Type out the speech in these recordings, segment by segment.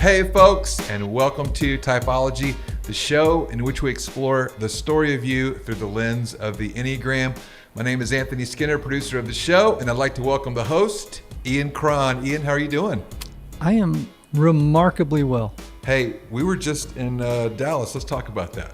Hey folks, and welcome to Typology, the show in which we explore the story of you through the lens of the Enneagram. My name is Anthony Skinner, producer of the show, and I'd like to welcome the host, Ian Cron. Ian, how are you doing? I am remarkably well. Hey, we were just in Dallas. Let's talk about that.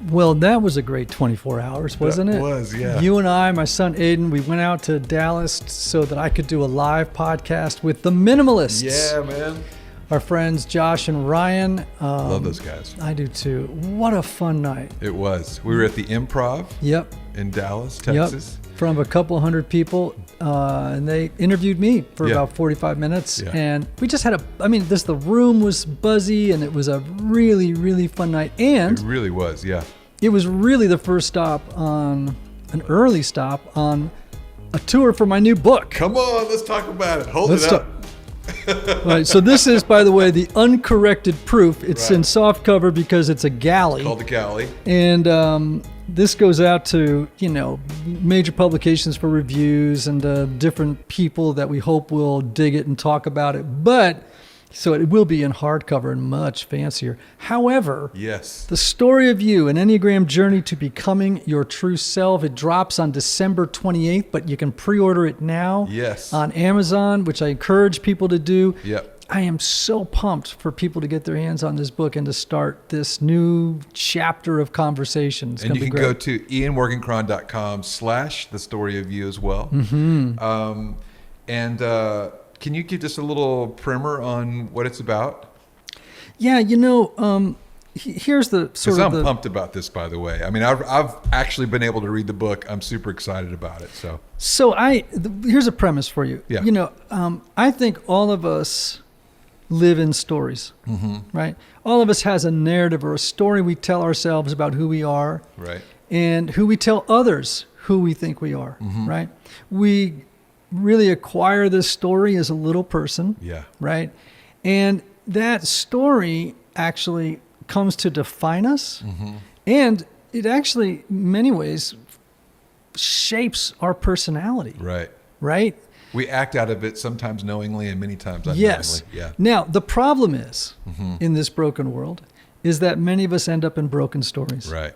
Well, that was a great 24 hours, wasn't it? It was, yeah. You and I, my son Aiden, we went out to Dallas so that I could do a live podcast with the Minimalists. Yeah, man. Our friends Josh and Ryan. Love those guys. I do too. What a fun night. It was. We were at the Improv in Dallas, Texas. Yep. From a couple hundred people, and they interviewed me for about 45 minutes. Yeah. And we just had the room was buzzy, and it was a really, really fun night. And It really was, yeah. it was really the first an early stop on a tour for my new book. Come on, let's talk about it. Hold it up. Right, so this is, by the way, the uncorrected proof. It's in soft cover because it's a galley. Called the Galley. And this goes out to, major publications for reviews and different people that we hope will dig it and talk about it. But, so it will be in hardcover and much fancier. However, Yes. the story of you, an Enneagram journey to becoming your true self. It drops on December 28th, but you can pre-order it now on Amazon, which I encourage people to do. Yep. I am so pumped for people to get their hands on this book and to start this new chapter of conversation. It's And you be can great. go to ianmorgancron.com/the story of you as well. Mm-hmm. Can you give just a little primer on what it's about? Yeah, here's the sort of I'm pumped about this, by the way. I mean, I've actually been able to read the book. I'm super excited about it. So here's a premise for you. Yeah. I think all of us live in stories, right? All of us has a narrative or a story we tell ourselves about who we are, Right. and who we tell others who we think we are, right? We really acquire this story as a little person, right? And that story actually comes to define us, and it actually, in many ways, shapes our personality, right? We act out of it sometimes knowingly and many times unknowingly. Yes. Yeah. Now, the problem is, in this broken world, is that many of us end up in broken stories. Right.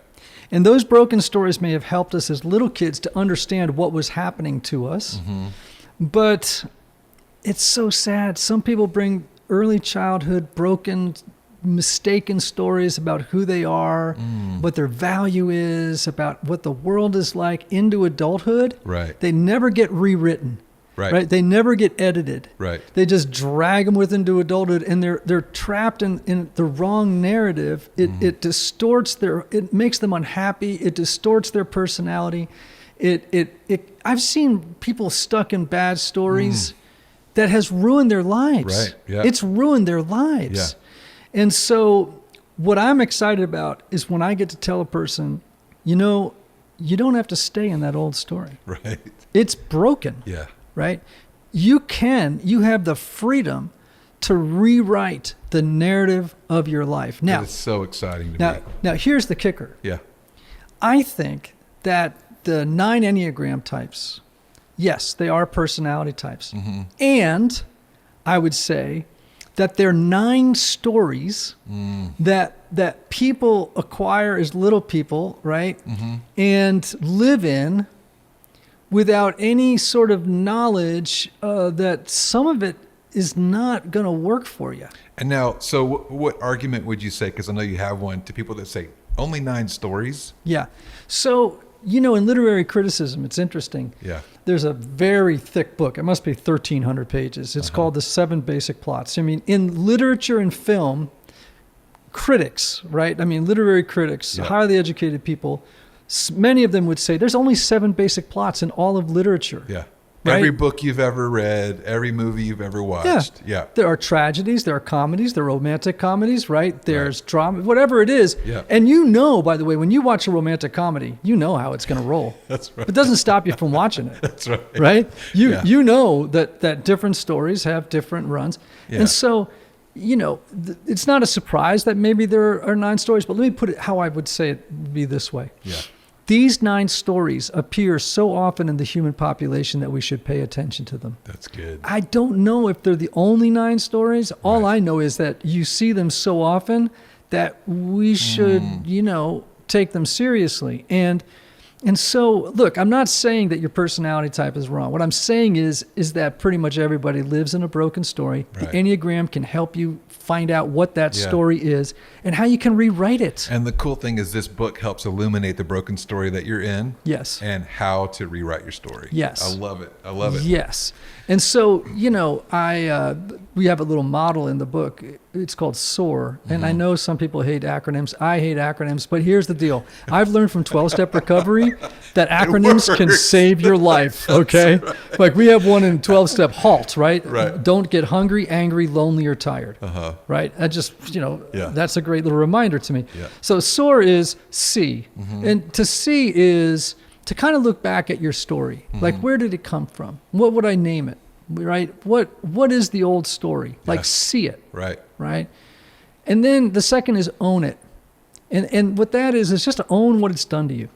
And those broken stories may have helped us as little kids to understand what was happening to us. But it's so sad. Some people bring early childhood broken, mistaken stories about who they are, what their value is, about what the world is like into adulthood. Right. They never get rewritten. Right. They never get edited. Right. They just drag them into adulthood, and they're trapped in the wrong narrative. It distorts it makes them unhappy. It distorts their personality. I've seen people stuck in bad stories that has ruined their lives. Right. Yeah. It's ruined their lives. Yeah. And so what I'm excited about is when I get to tell a person, you don't have to stay in that old story. Right. It's broken. Yeah. Right? You have the freedom to rewrite the narrative of your life. Now, it's so exciting to me. Now, here's the kicker. Yeah. I think that the 9 Enneagram types, yes, they are personality types. And I would say that they're 9 stories that people acquire as little people, right? And live in without any sort of knowledge that some of it is not going to work for you. And now, so what argument would you say, because I know you have one, to people that say only 9 stories? Yeah. So, in literary criticism, it's interesting. Yeah. There's a very thick book. It must be 1,300 pages. It's called The 7 Basic Plots. I mean, in literature and film, critics, right? I mean, literary critics, highly educated people, many of them would say there's only 7 basic plots in all of literature. Yeah. Right? Every book you've ever read, every movie you've ever watched. Yeah. There are tragedies, there are comedies, there are romantic comedies, right? There's drama, whatever it is. Yeah. And by the way, when you watch a romantic comedy, you know how it's going to roll. That's right. It doesn't stop you from watching it. That's right. Right? You know that different stories have different runs. Yeah. And so, it's not a surprise that maybe there are 9 stories, but let me put it how I would say it would be this way. Yeah. These 9 stories appear so often in the human population that we should pay attention to them. That's good. I don't know if they're the only 9 stories. All I know is that you see them so often that we should, take them seriously. And so, look, I'm not saying that your personality type is wrong. What I'm saying is that pretty much everybody lives in a broken story. Right. The Enneagram can help you find out what that story is and how you can rewrite it. And the cool thing is this book helps illuminate the broken story that you're in. Yes. And how to rewrite your story. Yes. I love it. I love it. Yes. And so, we have a little model in the book. It's called SOAR. And I know some people hate acronyms. I hate acronyms. But here's the deal. I've learned from 12-step recovery that acronyms can save your life, okay? Right. Like we have one in 12-step HALT, right? Right. Don't get hungry, angry, lonely, or tired, right? I just, that's a great little reminder to me. Yeah. So SOAR is C. And to see is to kind of look back at your story. Like, where did it come from? What would I name it, right? What is the old story? Like, see it, right? And then the second is own it. And what that is just to own what it's done to you,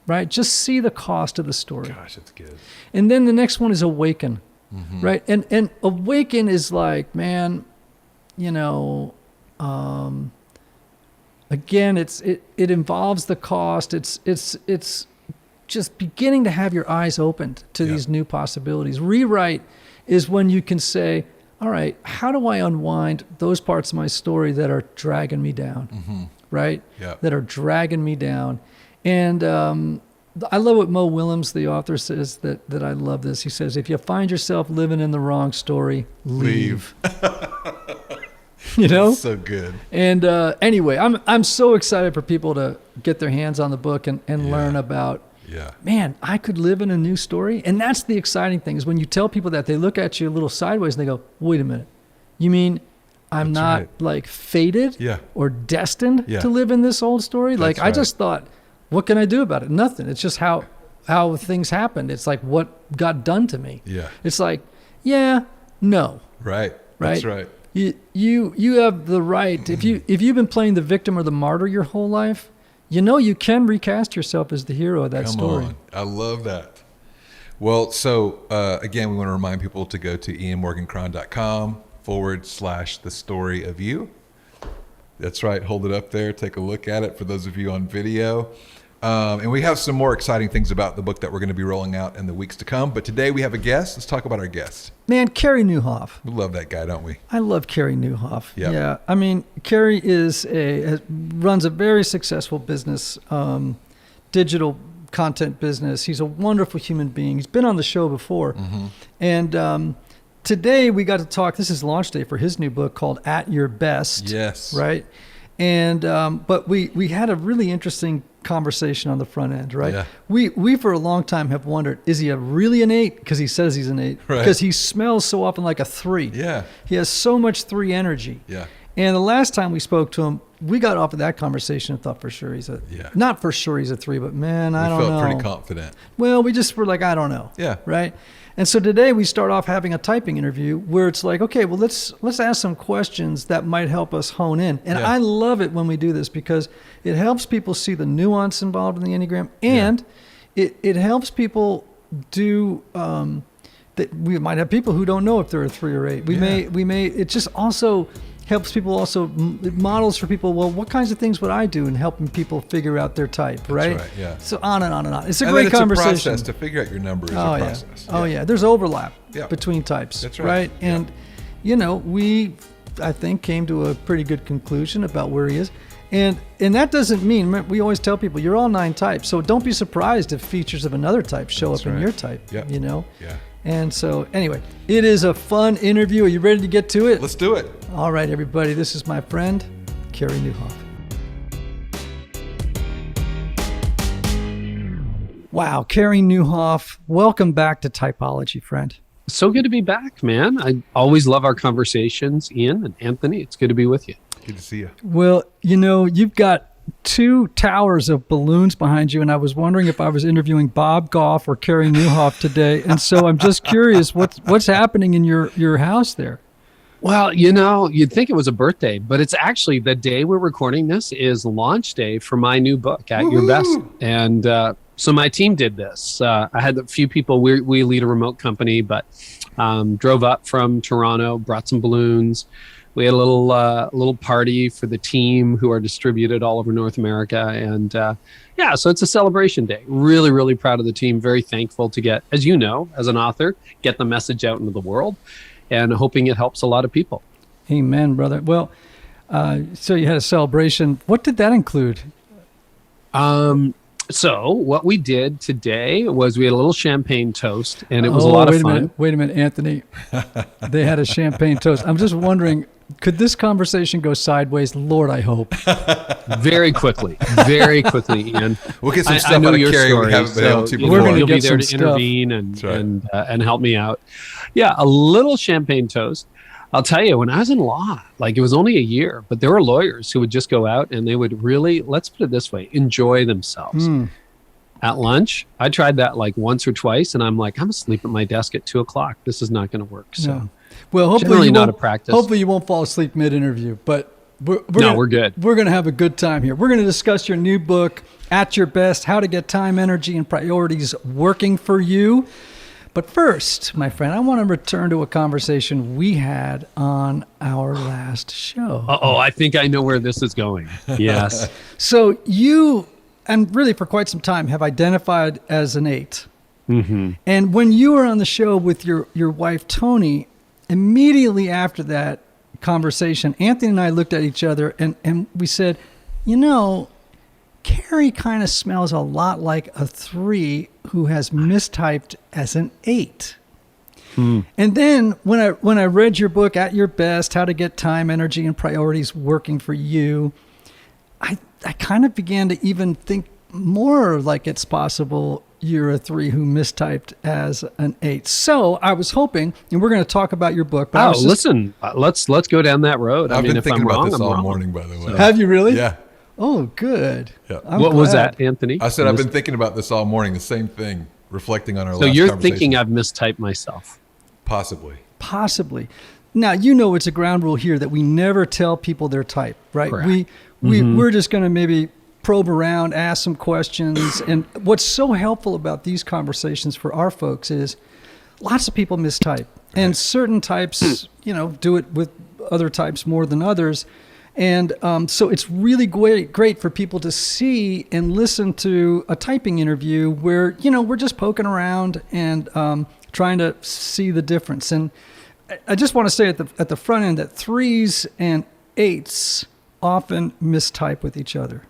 right? Just see the cost of the story. Gosh, that's good. And then the next one is awaken, right? And awaken is like, man, again, it involves the cost. It's just beginning to have your eyes opened to these new possibilities. Rewrite is when you can say, all right, how do I unwind those parts of my story that are dragging me down, right? Yeah. That are dragging me down. And I love what Mo Willems, the author, says that I love this. He says, if you find yourself living in the wrong story, leave. That's so good. And anyway, I'm so excited for people to get their hands on the book and learn about, man, I could live in a new story. And that's the exciting thing is when you tell people that, they look at you a little sideways and they go, wait a minute, you mean I'm not like fated or destined to live in this old story? Like I just thought, what can I do about it? Nothing. It's just how things happened. It's like what got done to me. Yeah. It's like, no. Right. That's right. You have the right. If you've been playing the victim or the martyr your whole life, you can recast yourself as the hero of that story. Come on. I love that. Well, so again, we want to remind people to go to ianmorgancron.com/the story of you. That's right. Hold it up there. Take a look at it for those of you on video. And we have some more exciting things about the book that we're going to be rolling out in the weeks to come. But today we have a guest. Let's talk about our guest. Man, Carey Nieuwhof. We love that guy, don't we? I love Carey Nieuwhof. Yep. Yeah. I mean, Carey runs a very successful business, digital content business. He's a wonderful human being. He's been on the show before. And today we got to talk. This is launch day for his new book called At Your Best. Yes. Right. And but we had a really interesting conversation on the front end, right? Yeah. We for a long time have wondered, is he really an 8? Because he says he's an 8. Right. Because he smells so often like a 3. Yeah. He has so much 3 energy. Yeah. And the last time we spoke to him, we got off of that conversation and thought for sure he's not for sure he's a 3, but man, I don't know. We felt pretty confident. Well, we just were like, I don't know. Yeah. Right. And so today we start off having a typing interview where it's like, okay, well, let's ask some questions that might help us hone in. And I love it when we do this because it helps people see the nuance involved in the Enneagram, and it helps people do that. We might have people who don't know if they're a 3 or 8. We may. It just also helps people. It models for people. Well, what kinds of things would I do in helping people figure out their type, right? That's right. Yeah. So on and on and on. It's a great conversation. It's a process to figure out your number. Is a process. Oh yeah. There's overlap between types. That's right. And we, I think, came to a pretty good conclusion about where he is. And that doesn't mean, we always tell people, you're all 9 types. So don't be surprised if features of another type show up in your type. Yep. Yeah. And so anyway, it is a fun interview. Are you ready to get to it? Let's do it. All right, everybody. This is my friend, Carey Nieuwhof. Wow, Carey Nieuwhof. Welcome back to Typology, friend. So good to be back, man. I always love our conversations, Ian and Anthony. It's good to be with you. Good to see you. Well, you've got 2 towers of balloons behind you, and I was wondering if I was interviewing Bob Goff or Carey Nieuwhof today. And so I'm just curious, what's happening in your house there? Well, you'd think it was a birthday, but it's actually the day we're recording this is launch day for my new book, At Your Best. And so my team did this. I had a few people. We lead a remote company, but drove up from Toronto, brought some balloons. We had a little party for the team who are distributed all over North America. And so it's a celebration day. Really, really proud of the team. Very thankful to get, as you know, as an author, get the message out into the world, and hoping it helps a lot of people. Amen, brother. Well, so you had a celebration. What did that include? So what we did today was we had a little champagne toast, and it was a lot of fun. Wait a minute, Anthony. They had a champagne toast. I'm just wondering, could this conversation go sideways? Lord, I hope. Very quickly, Ian. We'll get some I stuff know out of your Carey we story, haven't been able to We're before. gonna You'll be get there to some intervene and help me out. Yeah, a little champagne toast. I'll tell you, when I was in law, like it was only a year, but there were lawyers who would just go out and they would really, let's put it this way, enjoy themselves. At lunch, I tried that like once or twice, and I'm like, I'm asleep at my desk at 2:00. This is not going to work. So, No. Well, hopefully generally you not won't, a practice. Hopefully you won't fall asleep mid-interview, but we're good. We're going to have a good time here. We're going to discuss your new book, At Your Best, How to Get Time, Energy, and Priorities Working for You. But first, my friend, I want to return to a conversation we had on our last show. I think I know where this is going. Yes. So you, and really for quite some time, have identified as an 8. Mm-hmm. And when you were on the show with your wife, Tony, immediately after that conversation, Anthony and I looked at each other and we said, Carey kind of smells a lot like a 3 who has mistyped as an 8. And then when I read your book, At Your Best, How to Get Time, Energy, and Priorities Working for You, I kind of began to even think more like it's possible you're a 3 who mistyped as an 8. So I was hoping, and we're going to talk about your book. But Listen, let's go down that road. I've been thinking about this I'm all wrong. morning, by the way. So. Have you really? Yeah. Oh, good. Yeah. What was that, Anthony? I said I've been thinking about this all morning, the same thing, reflecting on our last So you're conversation. thinking I've mistyped myself? Possibly. Now, it's a ground rule here that we never tell people their type, right? Correct. We're just going to maybe probe around, ask some questions. And what's so helpful about these conversations for our folks is lots of people mistype. And certain types, do it with other types more than others. And so it's really great for people to see and listen to a typing interview where, we're just poking around and trying to see the difference. And I just want to say at the front end that 3s and 8s often mistype with each other.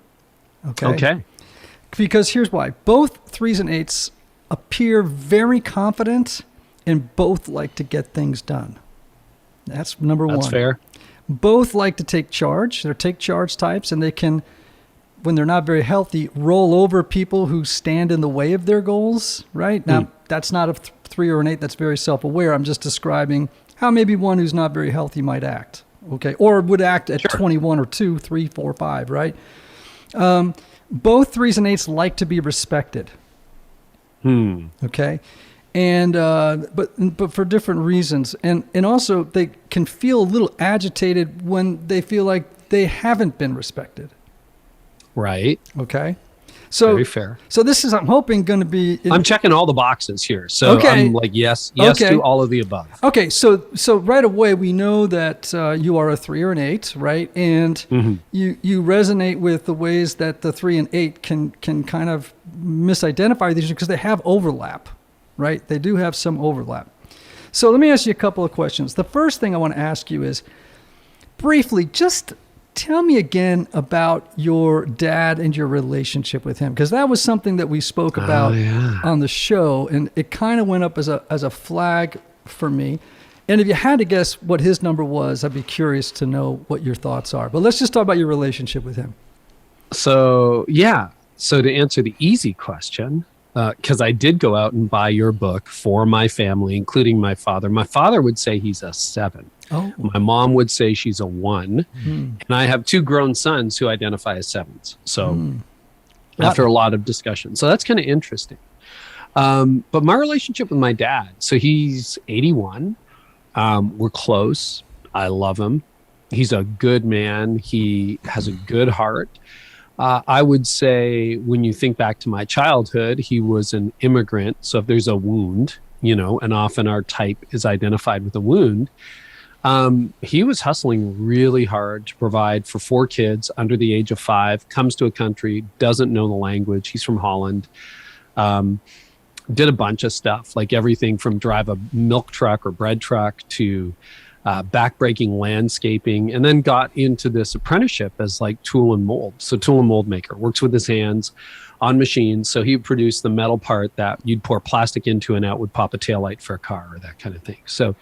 Okay. Because here's why. Both 3s and 8s appear very confident and both like to get things done. That's number one. That's fair. Both like to take charge. They're take charge types, and they can, when they're not very healthy, roll over people who stand in the way of their goals, right? Now, that's not a 3 or an 8 that's very self-aware. I'm just describing how maybe one who's not very healthy might act, okay? Or would act at 21 or 2, 3, 4, 5, right? Both 3s and 8s like to be respected, okay? And but for different reasons, and also they can feel a little agitated when they feel like they haven't been respected. Right. Okay. So very fair. So this is, I'm hoping, going to be. I'm checking all the boxes here, so I'm like yes to all of the above. Okay. So right away we know that you are a 3 or an 8, right? And you resonate with the ways that the 3 and 8 can kind of misidentify these because they have overlap. Right? They do have some overlap. So let me ask you a couple of questions. The first thing I want to ask you is, briefly, just tell me again about your dad and your relationship with him, because that was something that we spoke about on the show, and it kind of went up as a flag for me. And if you had to guess what his number was, I'd be curious to know what your thoughts are. But let's just talk about your relationship with him. So to answer the easy question, because I did go out and buy your book for my family, including my father. My father would say he's a 7. Oh. My mom would say she's a 1. And I have 2 grown sons who identify as 7s. So after a lot of discussion. So that's kind of interesting. But my relationship with my dad, so he's 81. We're close. I love him. He's a good man. He has a good heart. I would say when you think back to my childhood, he was an immigrant. So if there's a wound, and often our type is identified with a wound, he was hustling really hard to provide for 4 kids under the age of 5, comes to a country, doesn't know the language. He's from Holland. Did a bunch of stuff, like everything from drive a milk truck or bread truck to backbreaking landscaping, and then got into this apprenticeship as like tool and mold. So tool and mold maker, works with his hands on machines. So he produced the metal part that you'd pour plastic into and out would pop a taillight for a car or that kind of thing. So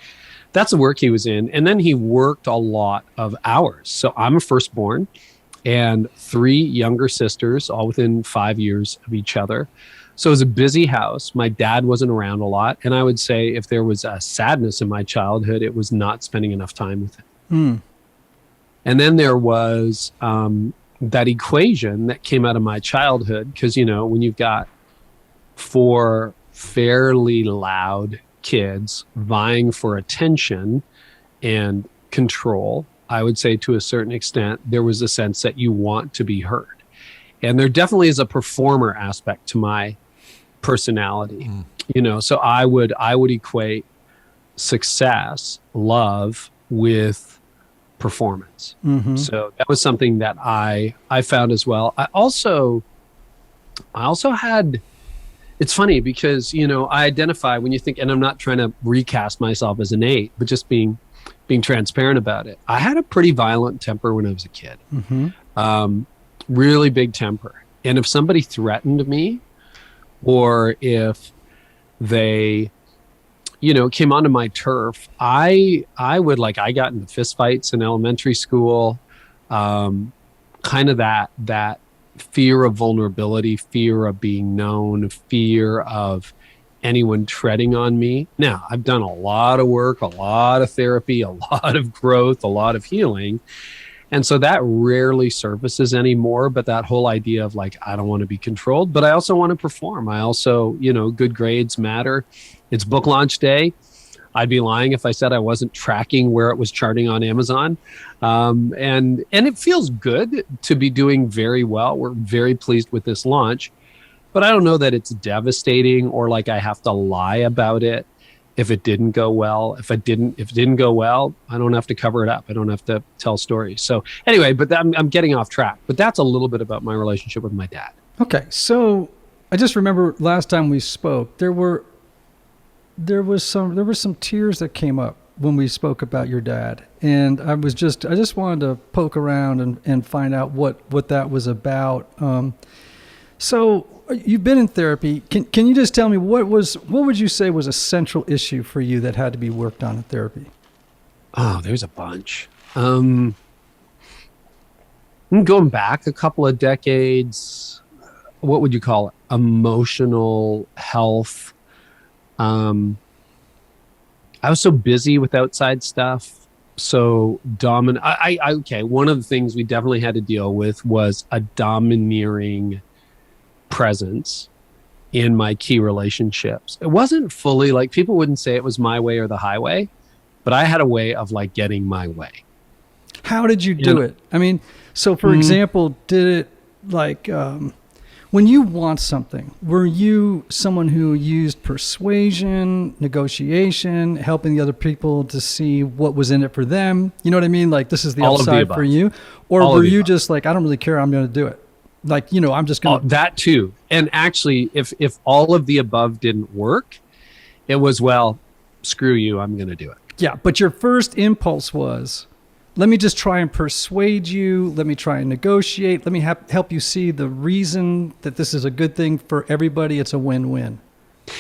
that's the work he was in. And then he worked a lot of hours. So I'm a firstborn and 3 younger sisters, all within 5 years of each other. So it was a busy house. My dad wasn't around a lot. And I would say if there was a sadness in my childhood, it was not spending enough time with him. And then there was that equation that came out of my childhood. Because, when you've got 4 fairly loud kids vying for attention and control, I would say to a certain extent, there was a sense that you want to be heard. And there definitely is a performer aspect to my personality, so I would equate success, love with performance. So that was something that I found as well. I also had, it's funny because, I identify when you think, and I'm not trying to recast myself as an 8, but just being transparent about it. I had a pretty violent temper when I was a kid, really big temper. And if somebody threatened me, or if they, came onto my turf, I got into fistfights in elementary school, kind of that fear of vulnerability, fear of being known, fear of anyone treading on me. Now, I've done a lot of work, a lot of therapy, a lot of growth, a lot of healing. And so that rarely surfaces anymore, but that whole idea of like, I don't want to be controlled, but I also want to perform. I also, good grades matter. It's book launch day. I'd be lying if I said I wasn't tracking where it was charting on Amazon. And it feels good to be doing very well. We're very pleased with this launch, but I don't know that it's devastating or like I have to lie about it. If it didn't go well, if it didn't go well, I don't have to cover it up. I don't have to tell stories. So anyway, but I'm getting off track. But that's a little bit about my relationship with my dad. Okay, so I just remember last time we spoke, there were some tears that came up when we spoke about your dad, and I just wanted to poke around and find out what that was about. So you've been in therapy. Can you just tell me what would you say was a central issue for you that had to be worked on in therapy? Oh, there's a bunch. Going back a couple of decades, what would you call it? Emotional health. I was so busy with outside stuff, so dominant. Okay. One of the things we definitely had to deal with was a domineering presence in my key relationships. It wasn't fully like, people wouldn't say it was my way or the highway, but I had a way of like getting my way. How did you do it? I mean, so for example, did it like, when you want something, were you someone who used persuasion, negotiation, helping the other people to see what was in it for them? You know what I mean? Like, this is the upside for you. Or were you just like, I don't really care, I'm going to do it? Like, I'm just going to... That too. And actually, if all of the above didn't work, it was, well, screw you, I'm going to do it. Yeah, but your first impulse was, let me just try and persuade you. Let me try and negotiate. Let me help you see the reason that this is a good thing for everybody. It's a win-win.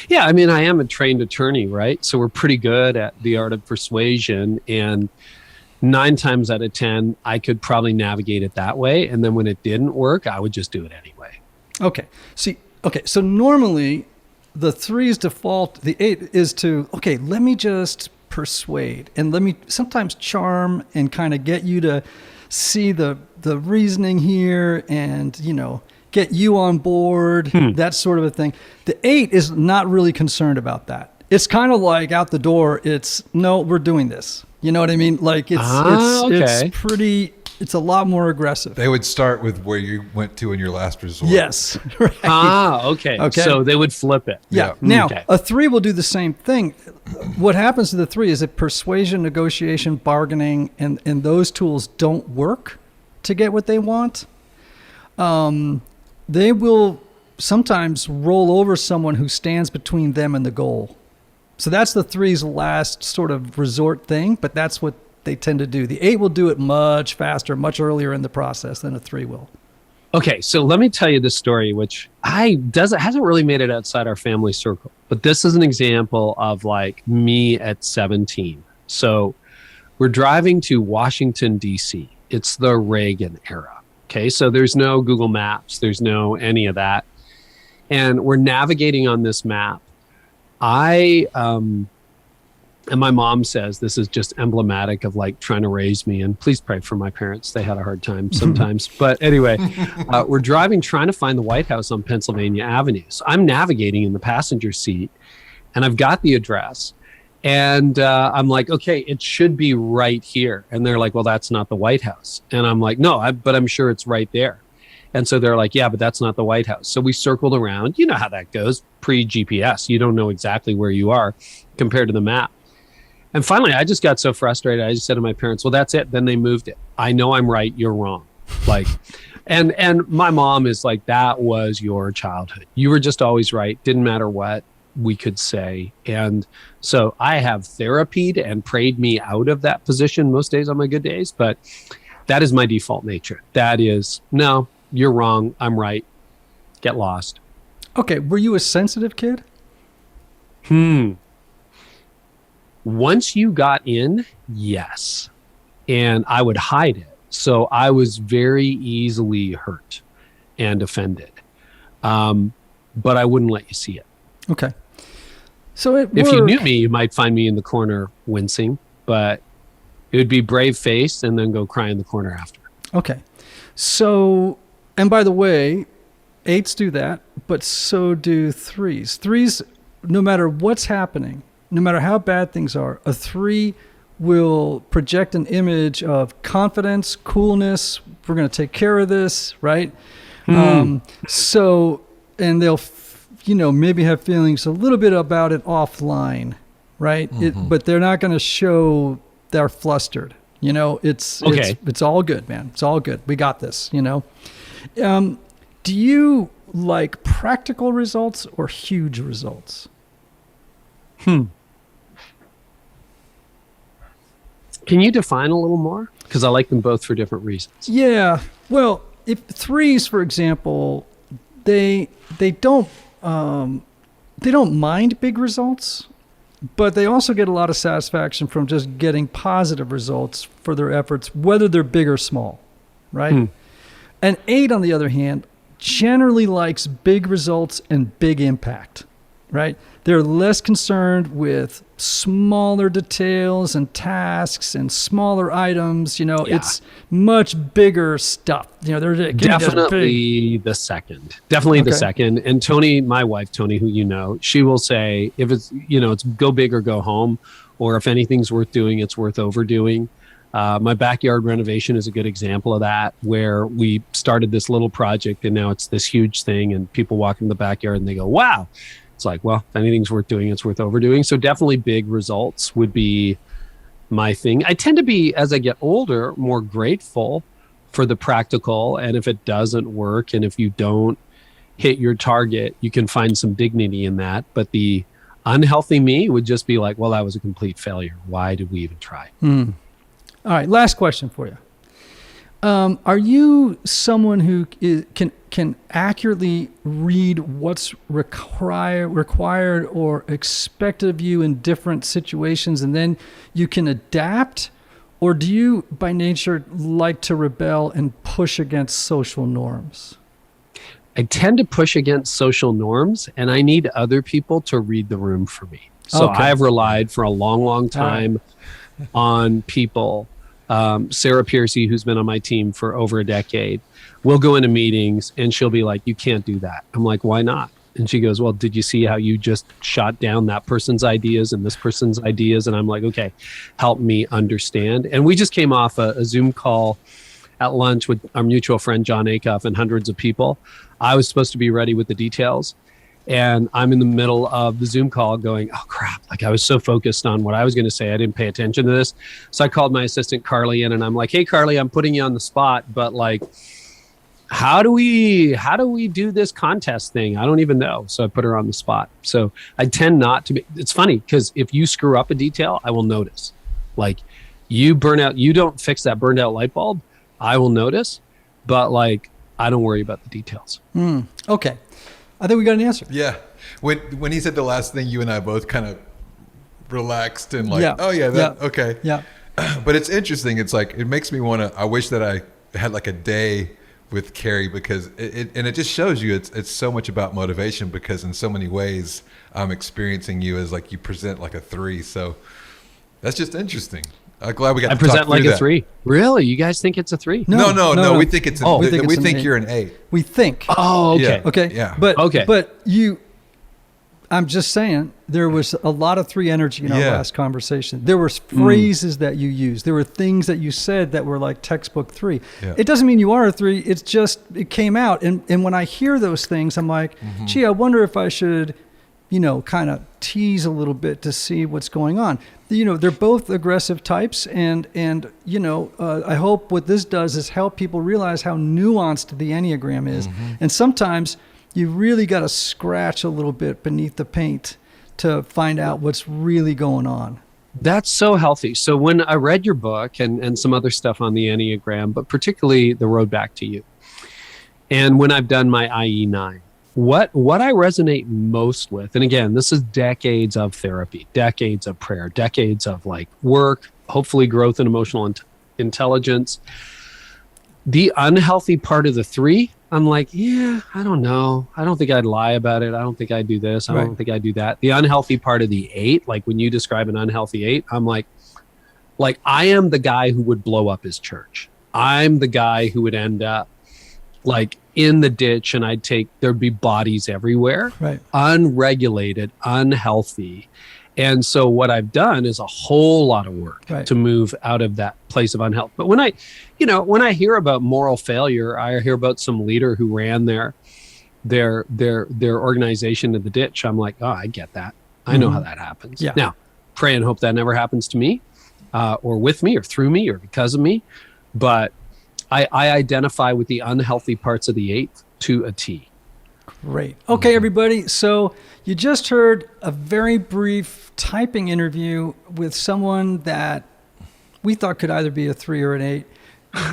Yeah, I mean, I am a trained attorney, right? So we're pretty good at the art of persuasion. And 9 times out of 10, I could probably navigate it that way. And then when it didn't work, I would just do it anyway. Okay. So normally the 3's default, the 8 is to, okay, let me just persuade and let me sometimes charm and kind of get you to see the reasoning here and, get you on board, that sort of a thing. The 8 is not really concerned about that. It's kind of like out the door. It's, no, we're doing this. You know what I mean? Like okay. it's a lot more aggressive. They would start with where you went to in your last resort. Yes. Right. Okay. So they would flip it. Yeah. Now, a 3 will do the same thing. What happens to the 3 is that persuasion, negotiation, bargaining, and those tools don't work to get what they want. They will sometimes roll over someone who stands between them and the goal. So that's the 3's last sort of resort thing, but that's what they tend to do. The 8 will do it much faster, much earlier in the process than a 3 will. Okay, so let me tell you this story, which hasn't really made it outside our family circle. But this is an example of like me at 17. So we're driving to Washington, D.C. It's the Reagan era. Okay, so there's no Google Maps. There's no any of that. And we're navigating on this map. And my mom says this is just emblematic of like trying to raise me. And please pray for my parents. They had a hard time sometimes. But anyway, we're driving, trying to find the White House on Pennsylvania Avenue. So I'm navigating in the passenger seat and I've got the address. And I'm like, okay, it should be right here. And they're like, well, that's not the White House. And I'm like, no, but I'm sure it's right there. And so they're like, yeah, but that's not the White House. So we circled around. You know how that goes, pre-GPS. You don't know exactly where you are compared to the map. And finally, I just got so frustrated. I just said to my parents, well, that's it. Then they moved it. I know I'm right. You're wrong. Like, and my mom is like, that was your childhood. You were just always right. Didn't matter what we could say. And so I have therapied and prayed me out of that position most days on my good days. But that is my default nature. That is, no, you're wrong. I'm right. Get lost. Okay. Were you a sensitive kid? Once you got in, yes. And I would hide it. So I was very easily hurt and offended. But I wouldn't let you see it. Okay. So if you knew me, you might find me in the corner wincing, but it would be brave face and then go cry in the corner after. Okay. So, and by the way, 8s do that, but so do 3s. 3s, no matter what's happening, no matter how bad things are, a 3 will project an image of confidence, coolness. We're going to take care of this, right? So, and they'll, maybe have feelings a little bit about it offline, right? But they're not going to show they're flustered. It's all good, man. It's all good. We got this, Do you like practical results or huge results? Can you define a little more? Because I like them both for different reasons. Yeah. Well, if 3s, for example, they don't mind big results, but they also get a lot of satisfaction from just getting positive results for their efforts, whether they're big or small, right? An 8, on the other hand, generally likes big results and big impact, right? They're less concerned with smaller details and tasks and smaller items. It's much bigger stuff. They're definitely the second. Definitely the second. And Tony, my wife, Tony, who you know, she will say if it's it's go big or go home, or if anything's worth doing, it's worth overdoing. My backyard renovation is a good example of that, where we started this little project and now it's this huge thing, and people walk in the backyard and they go, "Wow." It's like, well, if anything's worth doing, it's worth overdoing. So definitely big results would be my thing. I tend to be, as I get older, more grateful for the practical. And if it doesn't work, and if you don't hit your target, you can find some dignity in that. But the unhealthy me would just be like, well, that was a complete failure. Why did we even try? All right. Last question for you. Are you someone who can accurately read what's required or expected of you in different situations, and then you can adapt? Or do you, by nature, like to rebel and push against social norms? I tend to push against social norms, and I need other people to read the room for me. So I've relied for a long, long time on people. Sarah Piercy, who's been on my team for over a decade, will go into meetings and she'll be like, you can't do that. I'm like, why not? And she goes, well, did you see how you just shot down that person's ideas and this person's ideas? And I'm like, okay, help me understand. And we just came off a Zoom call at lunch with our mutual friend, John Acuff, and hundreds of people. I was supposed to be ready with the details. And I'm in the middle of the Zoom call going, oh, crap. Like, I was so focused on what I was going to say, I didn't pay attention to this. So I called my assistant, Carly, in, and I'm like, hey, Carly, I'm putting you on the spot, but like, how do we do this contest thing? I don't even know. So I put her on the spot. So I tend not to be, it's funny because if you screw up a detail, I will notice. Like, you burn out, you don't fix that burned out light bulb, I will notice, but like, I don't worry about the details. Okay. I think we got an answer. Yeah. When he said the last thing, you and I both kind of relaxed and like, Yeah. oh yeah, that, Yeah. okay. Yeah. But it's interesting. It's like, it makes me want to, I wish that I had like a day with Carey, because it just shows you it's so much about motivation, because in so many ways I'm experiencing you as like, you present like a 3. So that's just interesting. I'm glad we got I to present talk like through a that. 3. Really? You guys think it's a 3? No. We think it's Oh, we we think it's an think 8. you're an 8. We think. Oh, okay. Yeah. Okay. Yeah. But I'm just saying, there was a lot of 3 energy in our last conversation. There were phrases that you used. There were things that you said that were like textbook 3. Yeah. It doesn't mean you are a 3. It's just, it came out. And when I hear those things, I'm like, gee, I wonder if I should, kind of tease a little bit to see what's going on. They're both aggressive types. And I hope what this does is help people realize how nuanced the Enneagram is. And sometimes you really got to scratch a little bit beneath the paint to find out what's really going on. That's so healthy. So when I read your book and some other stuff on the Enneagram, but particularly The Road Back to You, and when I've done my IE9, what I resonate most with, and again, this is decades of therapy, decades of prayer, decades of like work, hopefully growth and emotional intelligence. The unhealthy part of the 3, I'm like, yeah, I don't know. I don't think I'd lie about it. I don't think I'd do this. I don't think I'd do that. The unhealthy part of the 8, like when you describe an unhealthy 8, I'm like I am the guy who would blow up his church. I'm the guy who would end up like in the ditch, and there'd be bodies everywhere, unregulated, unhealthy. And so what I've done is a whole lot of work to move out of that place of unhealth. But when I hear about moral failure, I hear about some leader who ran their organization to the ditch. I'm like, oh, I get that. I know how that happens. Yeah. Now, pray and hope that never happens to me, or with me, or through me, or because of me. But I identify with the unhealthy parts of the 8 to a T. Great. Okay, everybody. So you just heard a very brief typing interview with someone that we thought could either be a 3 or an 8.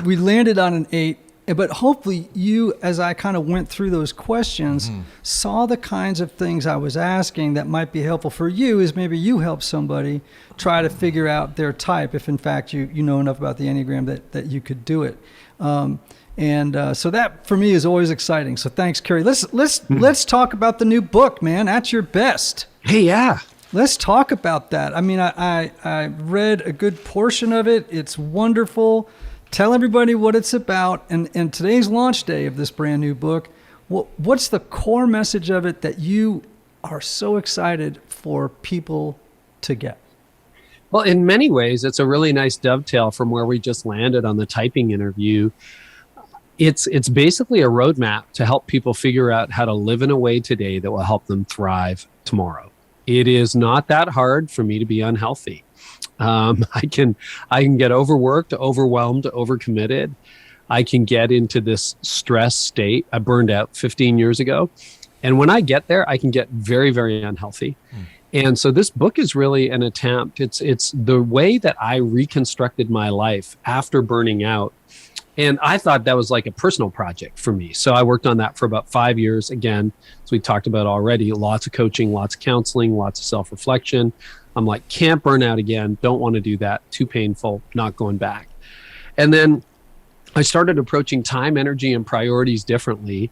We landed on an 8, but hopefully you, as I kind of went through those questions, saw the kinds of things I was asking that might be helpful for you, as maybe you help somebody try to figure out their type, if in fact you know enough about the Enneagram that you could do it. So that for me is always exciting. So thanks, Carey. Let's talk about the new book, man. At Your Best. Hey, yeah. Let's talk about that. I mean, I read a good portion of it. It's wonderful. Tell everybody what it's about. And today's launch day of this brand new book, what's the core message of it that you are so excited for people to get? Well, in many ways, it's a really nice dovetail from where we just landed on the typing interview. It's basically a roadmap to help people figure out how to live in a way today that will help them thrive tomorrow. It is not that hard for me to be unhealthy. I can get overworked, overwhelmed, overcommitted. I can get into this stress state. I burned out 15 years ago. And when I get there, I can get very, very unhealthy. And so this book is really an attempt. It's the way that I reconstructed my life after burning out. And I thought that was like a personal project for me. So I worked on that for about 5 years. Again, as we talked about already, lots of coaching, lots of counseling, lots of self-reflection. I'm like, can't burn out again. Don't want to do that. Too painful. Not going back. And then I started approaching time, energy, and priorities differently.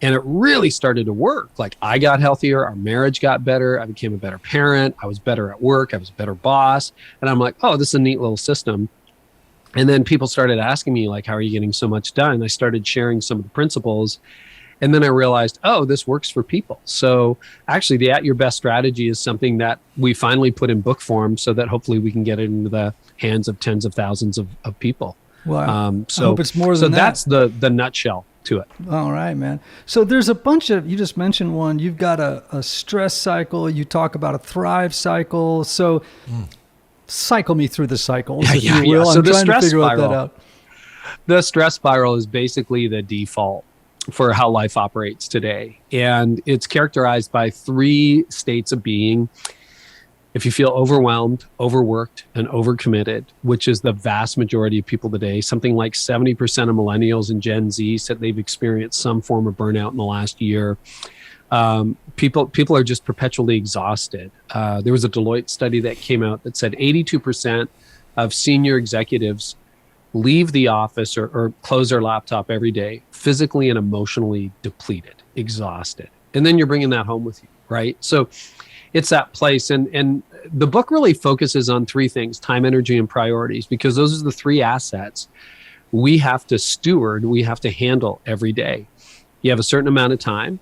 And it really started to work. Like, I got healthier, our marriage got better, I became a better parent, I was better at work, I was a better boss. And I'm like, oh, this is a neat little system. And then people started asking me, like, how are you getting so much done? I started sharing some of the principles. And then I realized, oh, this works for people. So actually, the At Your Best strategy is something that we finally put in book form so that hopefully we can get it into the hands of tens of thousands of people. Wow. So I hope it's more than that. So that's the nutshell to it. All right, man. So there's a bunch of, you just mentioned one, you've got a stress cycle, you talk about a thrive cycle. So cycle me through the cycles, if you will. So I'm the trying to stress figure spiral, that out. The stress spiral is basically the default for how life operates today. And it's characterized by 3 states of being. If you feel overwhelmed, overworked, and overcommitted, which is the vast majority of people today, something like 70% of millennials and Gen Z said they've experienced some form of burnout in the last year. People are just perpetually exhausted. There was a Deloitte study that came out that said 82% of senior executives leave the office or close their laptop every day, physically and emotionally depleted, exhausted. And then you're bringing that home with you, right? So it's that place. And the book really focuses on 3 things: time, energy, and priorities, because those are the 3 assets we have to steward, we have to handle every day. You have a certain amount of time.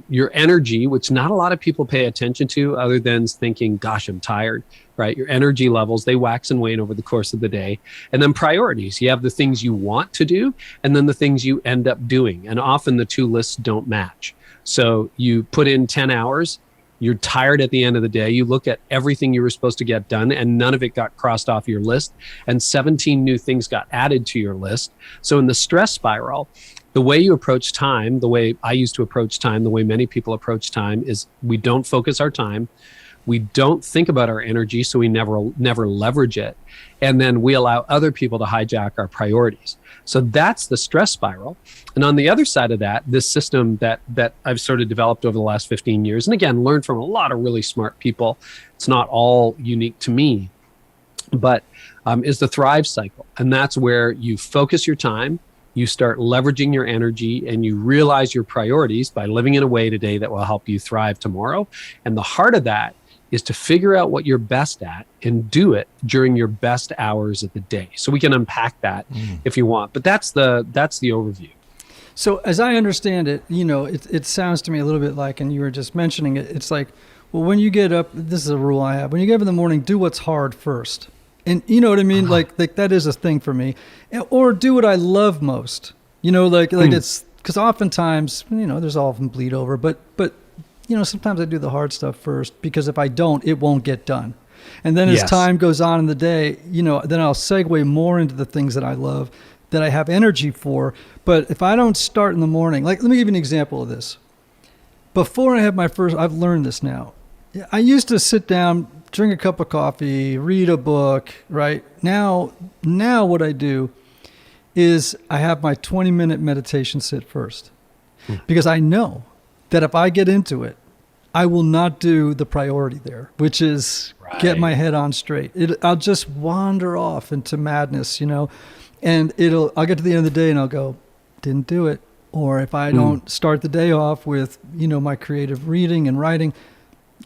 Your energy, which not a lot of people pay attention to other than thinking, gosh, I'm tired, right? Your energy levels, they wax and wane over the course of the day. And then priorities, you have the things you want to do and then the things you end up doing. And often the 2 lists don't match. So you put in 10 hours, you're tired at the end of the day. You look at everything you were supposed to get done and none of it got crossed off your list. And 17 new things got added to your list. So in the stress spiral, the way you approach time, the way I used to approach time, the way many people approach time is we don't focus our time. We don't think about our energy, so we never leverage it. And then we allow other people to hijack our priorities. So that's the stress spiral. And on the other side of that, this system that I've sort of developed over the last 15 years, and again, learned from a lot of really smart people. It's not all unique to me, but is the thrive cycle. And that's where you focus your time, you start leveraging your energy, and you realize your priorities by living in a way today that will help you thrive tomorrow. And the heart of that is to figure out what you're best at and do it during your best hours of the day. So we can unpack that if you want, but that's the overview. So as I understand it, it sounds to me a little bit like, and you were just mentioning it, it's like, well, when you get up, this is a rule I have, when you get up in the morning, do what's hard first. And you know what I mean? Like that is a thing for me. Or do what I love most. It's because oftentimes, there's often bleed over, but sometimes I do the hard stuff first, because if I don't, it won't get done. And then as time goes on in the day, then I'll segue more into the things that I love, that I have energy for. But if I don't start in the morning, like, let me give you an example of this. Before I have I've learned this now. I used to sit down, drink a cup of coffee, read a book, right? Now what I do is I have my 20-minute meditation sit first, because I know that if I get into it, I will not do the priority there, which is get my head on straight. I'll just wander off into madness, and I'll get to the end of the day and I'll go, didn't do it. Or if I don't start the day off with, my creative reading and writing,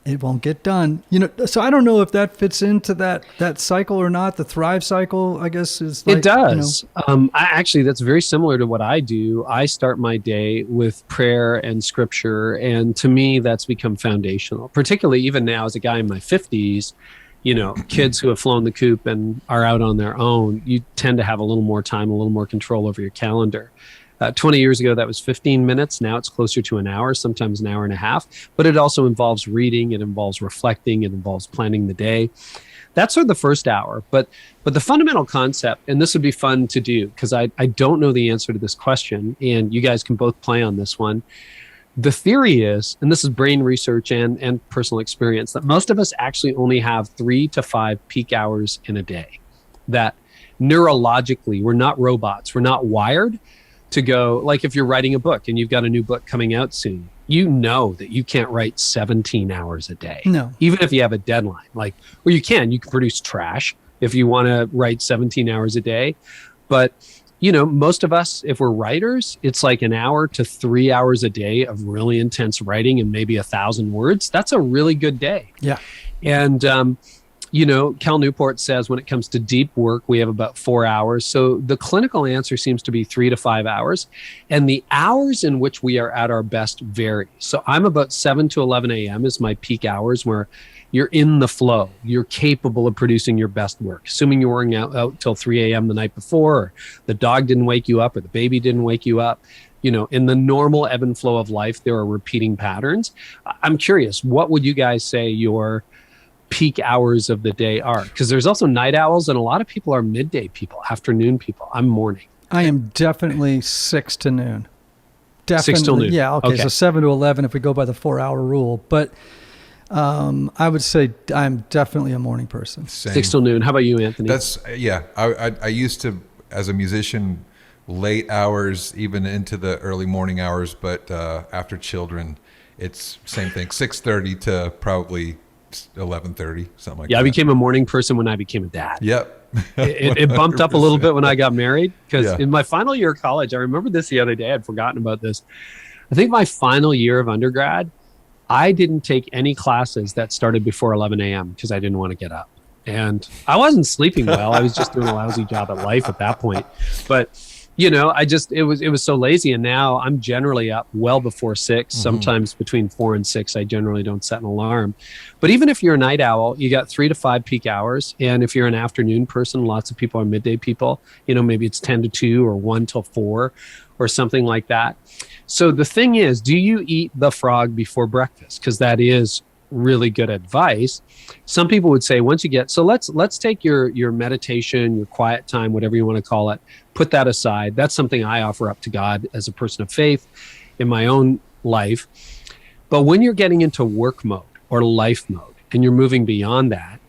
it won't get done. So I don't know if that fits into that cycle or not. The thrive cycle, I guess, is like, it does. Actually, that's very similar to what I do. I start my day with prayer and scripture. And to me, that's become foundational, particularly even now as a guy in my 50s, kids who have flown the coop and are out on their own, you tend to have a little more time, a little more control over your calendar. 20 years ago, that was 15 minutes. Now it's closer to an hour, sometimes an hour and a half. But it also involves reading. It involves reflecting. It involves planning the day. That's sort of the first hour. But the fundamental concept, and this would be fun to do because I don't know the answer to this question, and you guys can both play on this one. The theory is, and this is brain research and personal experience, that most of us actually only have 3 to 5 peak hours in a day. That neurologically, we're not robots. We're not wired to go, like if you're writing a book and you've got a new book coming out soon, you know that you can't write 17 hours a day. No. Even if you have a deadline, or you can produce trash if you want to write 17 hours a day. But, most of us, if we're writers, it's like an hour to 3 hours a day of really intense writing and maybe 1,000 words. That's a really good day. Yeah. And, Cal Newport says when it comes to deep work, we have about 4 hours. So the clinical answer seems to be 3 to 5 hours. And the hours in which we are at our best vary. So I'm about 7 to 11 a.m. is my peak hours where you're in the flow. You're capable of producing your best work. Assuming you're working out till 3 a.m. the night before, or the dog didn't wake you up, or the baby didn't wake you up. In the normal ebb and flow of life, there are repeating patterns. I'm curious, what would you guys say your peak hours of the day are? Because there's also night owls, and a lot of people are midday people, afternoon people. I'm morning. I am definitely 6 to noon. Definitely. 6 till noon. Yeah. Okay. So 7 to 11 if we go by the 4-hour rule. But I would say I'm definitely a morning person. Same. 6 till noon. How about you, Anthony? I used to, as a musician, late hours, even into the early morning hours, but after children, it's same thing, 6:30 to probably 11:30, something like that. I became a morning person when I became a dad. Yep. It bumped up a little bit when I got married, because Yeah. in my final year of college, I remember this the other day, I'd forgotten about this. I think my final year of undergrad, I didn't take any classes that started before 11 a.m. because I didn't want to get up. And I wasn't sleeping well. I was just doing a lousy job at life at that point. But it was so lazy. And now I'm generally up well before 6, sometimes between 4 and 6. I generally don't set an alarm. But even if you're a night owl, you got 3 to 5 peak hours. And if you're an afternoon person, lots of people are midday people, maybe it's 10 to 2 or 1 till 4 or something like that. So the thing is, do you eat the frog before breakfast? Because that is really good advice. Some people would say once you get, so let's take your meditation, your quiet time, whatever you want to call it, put that aside. That's something I offer up to God as a person of faith in my own life. But when you're getting into work mode or life mode and you're moving beyond that,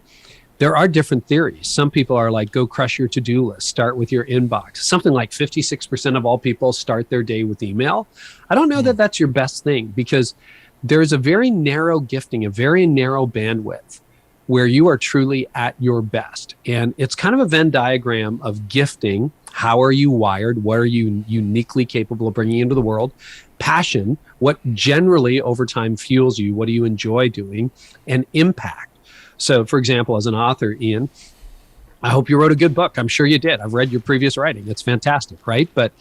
there are different theories. Some people are like, go crush your to-do list, start with your inbox. Something like 56% of all people start their day with email. I don't know that that's your best thing, because there's a very narrow gifting, a very narrow bandwidth where you are truly at your best. And it's kind of a Venn diagram of gifting. How are you wired? What are you uniquely capable of bringing into the world? Passion, what generally over time fuels you? What do you enjoy doing? And impact. So, for example, as an author, Ian, I hope you wrote a good book. I'm sure you did. I've read your previous writing. It's fantastic, right? But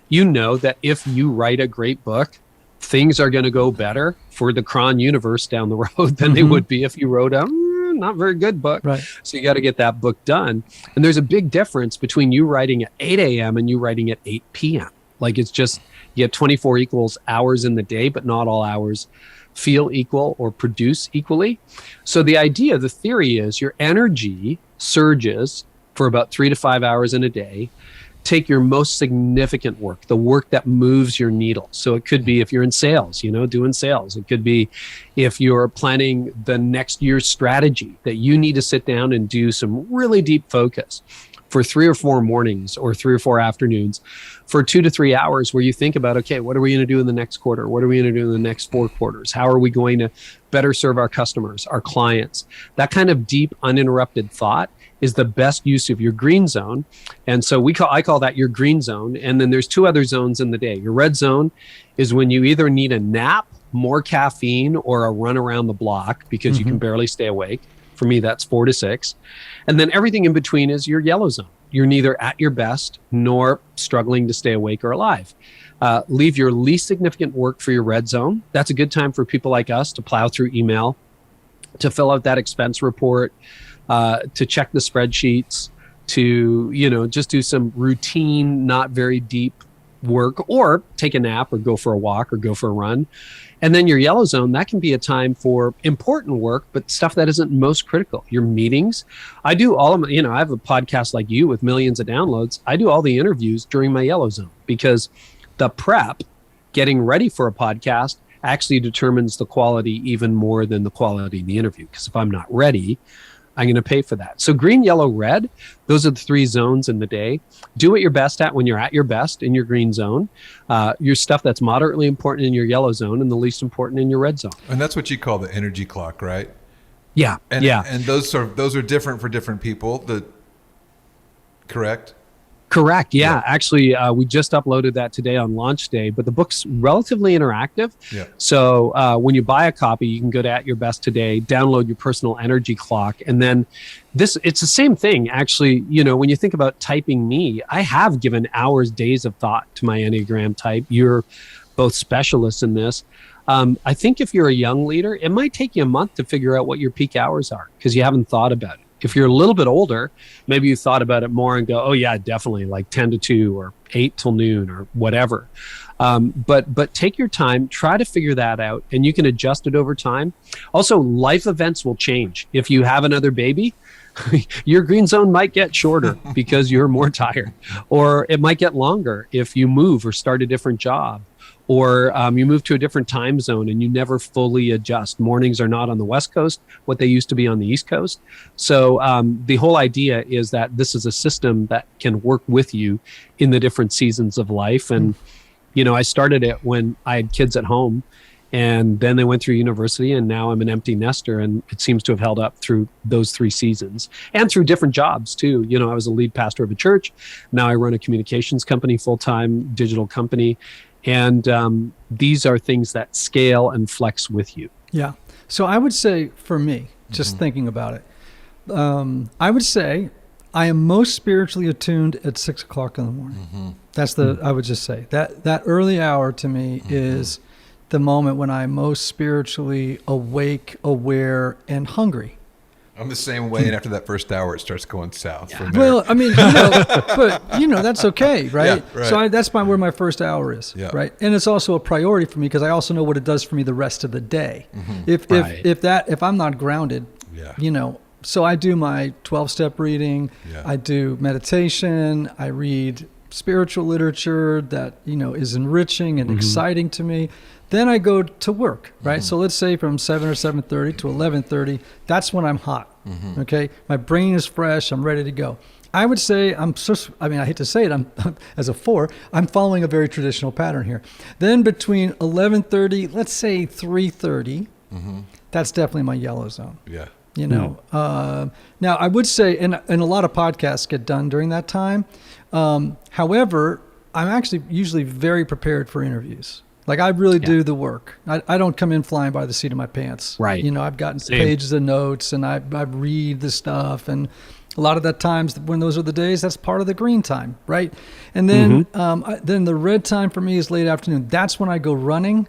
you know that if you write a great book, things are going to go better for the Cron universe down the road than they would be if you wrote a not very good book. Right. So you got to get that book done. And there's a big difference between you writing at 8 a.m. and you writing at 8 p.m. Like, it's just, you get 24 equals hours in the day, but not all hours feel equal or produce equally. So the theory is your energy surges for about 3 to 5 hours in a day. Take your most significant work, the work that moves your needle. So it could be if you're in sales, doing sales. It could be if you're planning the next year's strategy, that you need to sit down and do some really deep focus for 3 or 4 mornings or 3 or 4 afternoons for 2 to 3 hours, where you think about, okay, what are we going to do in the next quarter? What are we going to do in the next 4 quarters? How are we going to better serve our customers, our clients? That kind of deep, uninterrupted thought is the best use of your green zone. And so I call that your green zone. And then there's 2 other zones in the day. Your red zone is when you either need a nap, more caffeine, or a run around the block because you can barely stay awake. For me, that's 4 to 6. And then everything in between is your yellow zone. You're neither at your best nor struggling to stay awake or alive. Leave your least significant work for your red zone. That's a good time for people like us to plow through email, to fill out that expense report, to check the spreadsheets, to, just do some routine, not very deep work, or take a nap or go for a walk or go for a run. And then your yellow zone, that can be a time for important work, but stuff that isn't most critical. Your meetings. I do all of my, I have a podcast like you with millions of downloads. I do all the interviews during my yellow zone, because the prep, getting ready for a podcast, actually determines the quality even more than the quality of the interview. Because if I'm not ready, I'm going to pay for that. So green, yellow, red, those are the 3 zones in the day. Do what you're best at when you're at your best in your green zone. Your stuff that's moderately important in your yellow zone and the least important in your red zone. And that's what you call the energy clock, right? Yeah. And those are different for different people. Correct? Correct. Yeah. Actually, we just uploaded that today on launch day, but the book's relatively interactive. Yeah. So when you buy a copy, you can go to At Your Best Today, download your personal energy clock. And then it's the same thing. Actually, when you think about typing me, I have given hours, days of thought to my Enneagram type. You're both specialists in this. I think if you're a young leader, it might take you a month to figure out what your peak hours are because you haven't thought about it. If you're a little bit older, maybe you thought about it more and go, oh yeah, definitely like 10 to 2 or 8 till noon or whatever. But take your time, try to figure that out, and you can adjust it over time. Also, life events will change. If you have another baby, your green zone might get shorter because you're more tired, or it might get longer if you move or start a different job. Or you move to a different time zone and you never fully adjust. Mornings are not on the West Coast what they used to be on the East Coast. So the whole idea is that this is a system that can work with you in the different seasons of life. And, I started it when I had kids at home, and then they went through university, and now I'm an empty nester, and it seems to have held up through those 3 seasons and through different jobs too. I was a lead pastor of a church. Now I run a communications company, full-time digital company. And these are things that scale and flex with you. Yeah. So I would say for me, just thinking about it, I would say I am most spiritually attuned at 6 o'clock in the morning. That's I would just say that early hour to me is the moment when I'm most spiritually awake, aware, and hungry. I'm the same way, and after that first hour, it starts going south from there. Well, I mean, but that's okay, right? Yeah, right. So that's where my first hour is, right? And it's also a priority for me because I also know what it does for me the rest of the day. If I'm not grounded, so I do my 12-step reading, I do meditation, I read spiritual literature that is enriching and exciting to me. Then I go to work, right? So let's say from 7 or 7:30 to 11:30, that's when I'm hot, okay? My brain is fresh, I'm ready to go. I would say I hate to say it, I'm as a 4, I'm following a very traditional pattern here. Then between 11:30, let's say 3:30, that's definitely my yellow zone. Yeah. Now I would say, and a lot of podcasts get done during that time. However, I'm actually usually very prepared for interviews. Like I really do the work. I don't come in flying by the seat of my pants. Right. I've gotten pages of notes and I read the stuff, and a lot of that times when those are the days, that's part of the green time, right? And then then the red time for me is late afternoon. That's when I go running.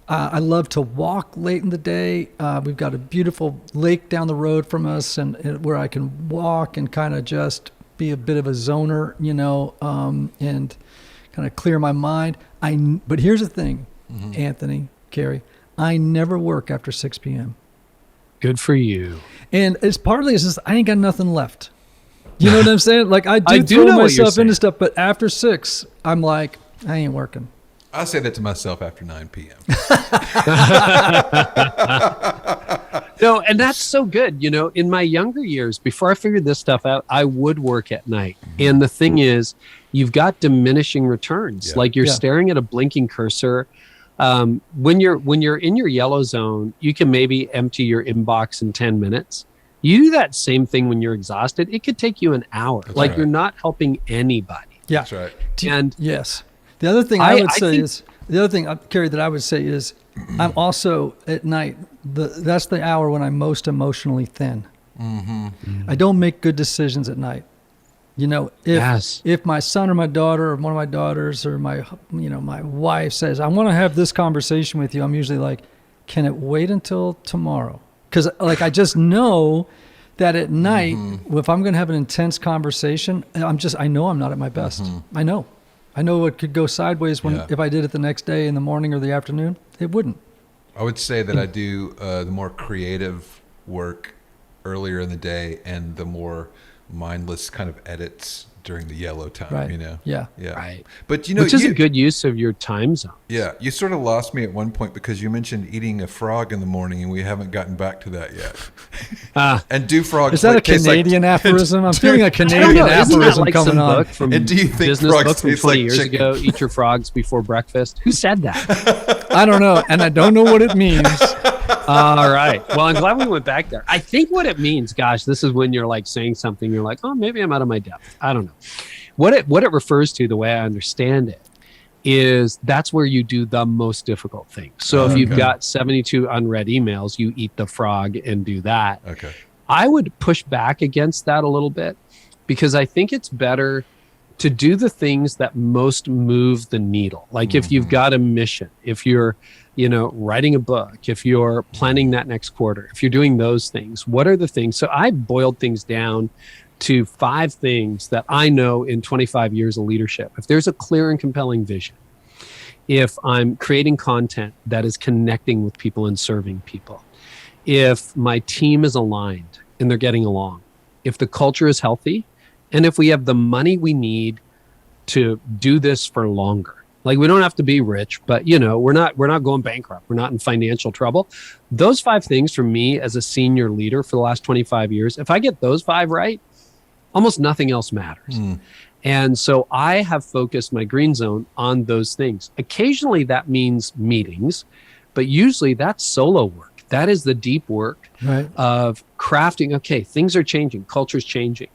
I love to walk late in the day. We've got a beautiful lake down the road from us, and where I can walk and kind of just be a bit of a zoner, and kind of clear my mind. But here's the thing, Anthony, Carey, I never work after 6 p.m. Good for you. And it's just I ain't got nothing left. You know what I'm saying? Like I do know throw what you're myself into saying. stuff, but after 6, I'm like, I ain't working. I say that to myself after 9 p.m. No, and that's so good. In my younger years, before I figured this stuff out, I would work at night. And the thing is, you've got diminishing returns. Like you're staring at a blinking cursor. When you're in your yellow zone, you can maybe empty your inbox in 10 minutes. You do that same thing when you're exhausted. It could take you an hour. That's right. You're not helping anybody. Yeah. That's right. And yes. The other thing I would say is, Carey, that I would say is, I'm also at night, that's the hour when I'm most emotionally thin. I don't make good decisions at night. If my son or my daughter or one of my daughters or my wife says, I want to have this conversation with you, I'm usually like, can it wait until tomorrow? Because I just know that at night, if I'm going to have an intense conversation, I know I'm not at my best. I know it could go sideways if I did it the next day in the morning or the afternoon. It wouldn't. I would say that I do the more creative work earlier in the day and the more mindless kind of edits during the yellow time, Right. Yeah. Right. But which is a good use of your time zone. Yeah. You sort of lost me at one point because you mentioned eating a frog in the morning, and we haven't gotten back to that yet. And do frogs is that a Canadian aphorism? I'm feeling a Canadian aphorism coming on. From and do you think business frogs book from taste 20 like years chicken? ago? Eat your frogs before breakfast. Who said that? I don't know, and I don't know what it means. All right. Well, I'm glad we went back there. I think what it means, gosh, this is when you're saying something, you're like, oh, maybe I'm out of my depth. I don't know. what it refers to, the way I understand it, is that's where you do the most difficult things. So if you've got 72 unread emails, you eat the frog and do that. Okay. I would push back against that a little bit, because I think it's better to do the things that most move the needle. Like if you've got a mission, if you're, writing a book, if you're planning that next quarter, if you're doing those things, what are the things? So I boiled things down to 5 things that I know in 25 years of leadership. If there's a clear and compelling vision, if I'm creating content that is connecting with people and serving people, if my team is aligned and they're getting along, if the culture is healthy, and if we have the money we need to do this for longer. Like, we don't have to be rich, but we're not going bankrupt. We're not in financial trouble. Those 5 things for me as a senior leader for the last 25 years, if I get those 5 right, almost nothing else matters. And so I have focused my green zone on those things. Occasionally that means meetings, but usually that's solo work. That is the deep work of crafting. Okay, things are changing. Culture's changing.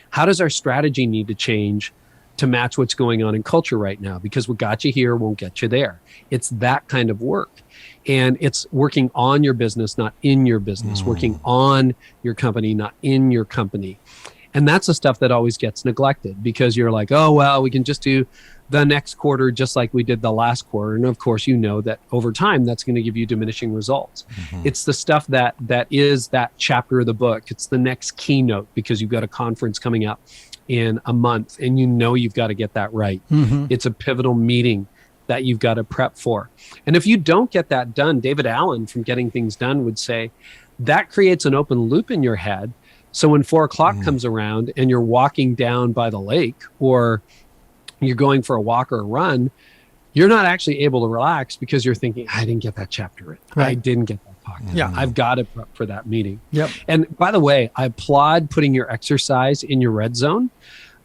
How does our strategy need to change to match what's going on in culture right now? Because what got you here won't get you there. It's that kind of work. And it's working on your business, not in your business, working on your company, not in your company. And that's the stuff that always gets neglected, because you're like, oh, well, we can just do the next quarter just like we did the last quarter. And of course, that over time, that's going to give you diminishing results. It's the stuff that is that chapter of the book. It's the next keynote, because you've got a conference coming up in a month and you've got to get that right. It's a pivotal meeting that you've got to prep for. And if you don't get that done, David Allen from Getting Things Done would say that creates an open loop in your head. So when 4 o'clock comes around and you're walking down by the lake, or you're going for a walk or a run, you're not actually able to relax, because you're thinking, I didn't get that chapter written. I didn't get that talk. I've got to prep for that meeting. And by the way, I applaud putting your exercise in your red zone.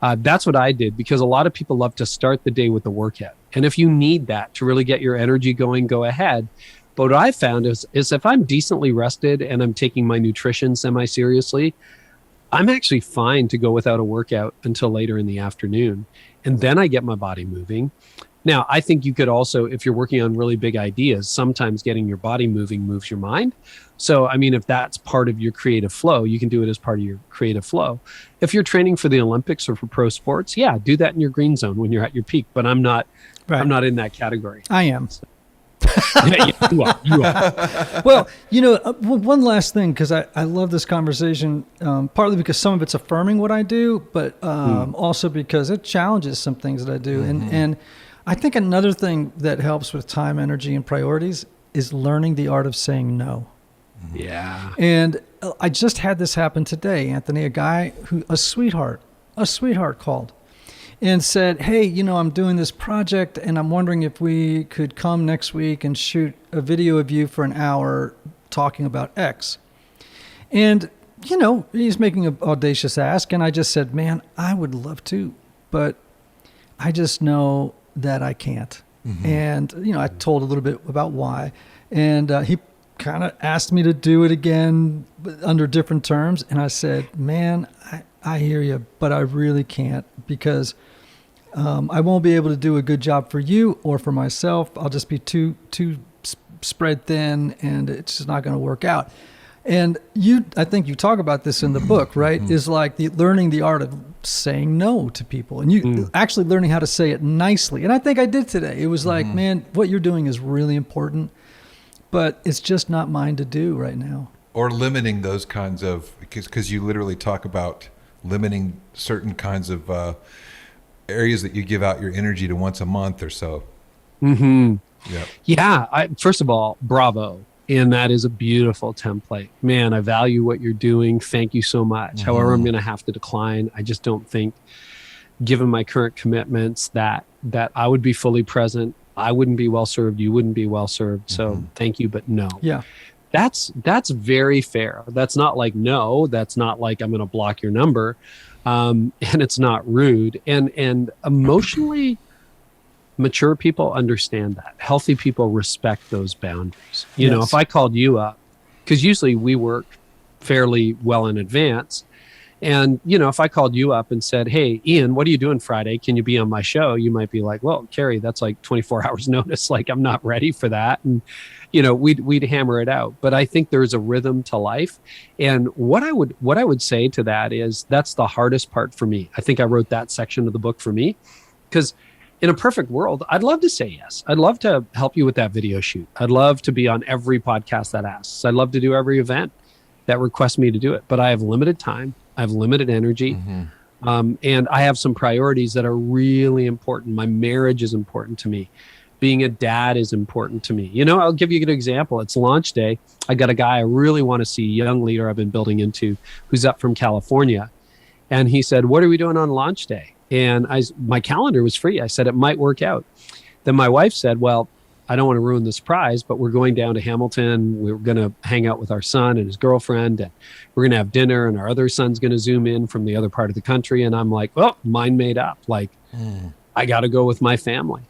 That's what I did, because a lot of people love to start the day with a workout. And if you need that to really get your energy going, go ahead. But what I found is if I'm decently rested and I'm taking my nutrition semi-seriously, I'm actually fine to go without a workout until later in the afternoon. And then I get my body moving. Now, I think you could also, if you're working on really big ideas, sometimes getting your body moving moves your mind. So, if that's part of your creative flow, you can do it as part of your creative flow. If you're training for the Olympics or for pro sports, do that in your green zone when you're at your peak. But I'm not in that category. I am. So. You are. Well, one last thing, because I love this conversation, partly because some of it's affirming what I do, but also because it challenges some things that I do. And I think another thing that helps with time, energy, and priorities is learning the art of saying no. Yeah. And I just had this happen today, Anthony, a sweetheart called and said, hey, I'm doing this project and I'm wondering if we could come next week and shoot a video of you for an hour talking about X. And, he's making an audacious ask. And I just said, man, I would love to, but I just know that I can't. And, I told a little bit about why. And he kind of asked me to do it again under different terms. And I said, man, I hear you, but I really can't, because I won't be able to do a good job for you or for myself. I'll just be too spread thin, and it's just not going to work out. And I think you talk about this in the book, right? Is like learning the art of saying no to people, and you actually learning how to say it nicely. And I think I did today. It was like, man, what you're doing is really important, but it's just not mine to do right now. Or limiting those kinds of, because you literally talk about limiting certain kinds of areas that you give out your energy to once a month or so. First of all, bravo. And that is a beautiful template. Man, I value what you're doing. Thank you so much. However, I'm going to have to decline. I just don't think, given my current commitments, that I would be fully present. I wouldn't be well served. You wouldn't be well served. So thank you, but no. Yeah. That's very fair. That's not like no. That's not like I'm going to block your number. And it's not rude. And emotionally mature people understand that. Healthy people respect those boundaries. You know, if I called you up, because usually we work fairly well in advance, And, if I called you up and said, hey, Ian, what are you doing Friday? Can you be on my show? You might be like, well, Carey, that's like 24 hours notice. Like, I'm not ready for that. And, we'd hammer it out. But I think there's a rhythm to life. And what I would say to that is that's the hardest part for me. I think I wrote that section of the book for me because in a perfect world, I'd love to say yes. I'd love to help you with that video shoot. I'd love to be on every podcast that asks. I'd love to do every event that requests me to do it. But I have limited time. I have limited energy. And I have some priorities that are really important. My marriage is important to me. Being a dad is important to me. I'll give you a good example. It's launch day. I got a guy I really want to see, young leader I've been building into, who's up from California. And he said, what are we doing on launch day? And my calendar was free. I said, it might work out. Then my wife said, well, I don't want to ruin the surprise, but we're going down to Hamilton. We're going to hang out with our son and his girlfriend, and we're going to have dinner, and our other son's going to Zoom in from the other part of the country. And I'm like, well, mine made up. Like, I got to go with my family.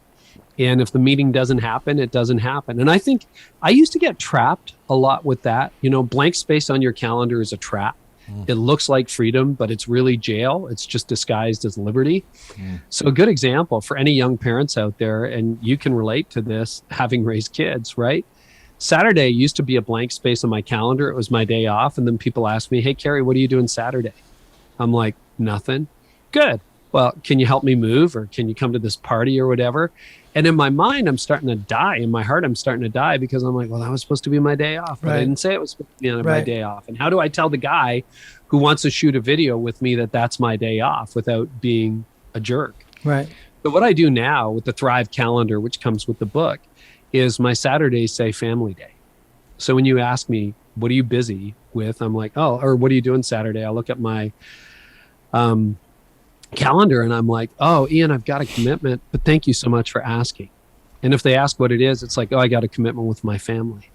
And if the meeting doesn't happen, it doesn't happen. And I think I used to get trapped a lot with that. Blank space on your calendar is a trap. It looks like freedom, but it's really jail. It's just disguised as liberty. So a good example for any young parents out there, and you can relate to this having raised kids, right? Saturday used to be a blank space on my calendar. It was my day off. And then people ask me, hey, Carey, what are you doing Saturday? I'm like, nothing. Good. Well, can you help me move, or can you come to this party or whatever? And in my mind, I'm starting to die. In my heart, I'm starting to die because I'm like, well, that was supposed to be my day off. But I didn't say it was supposed to be my day off. And how do I tell the guy who wants to shoot a video with me that that's my day off without being a jerk? Right. So what I do now with the Thrive calendar, which comes with the book, is my Saturdays say family day. So when you ask me, what are you busy with? I'm like, oh, or what are you doing Saturday? I'll look at my calendar and I'm like, oh, Ian, I've got a commitment, but thank you so much for asking. And if they ask what it is, it's like, oh, I got a commitment with my family.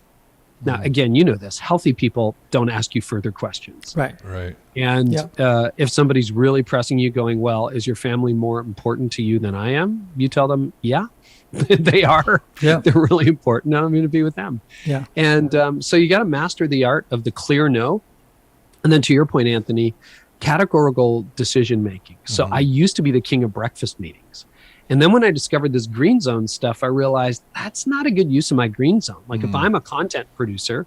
Now, again, this, healthy people don't ask you further questions. Right. And if somebody's really pressing you going, well, is your family more important to you than I am? You tell them, yeah, they are. Yeah. They're really important. I'm going to be with them. Yeah. And so you got to master the art of the clear no. And then to your point, Anthony, categorical decision making. So I used to be the king of breakfast meetings. And then when I discovered this green zone stuff, I realized that's not a good use of my green zone. Like if I'm a content producer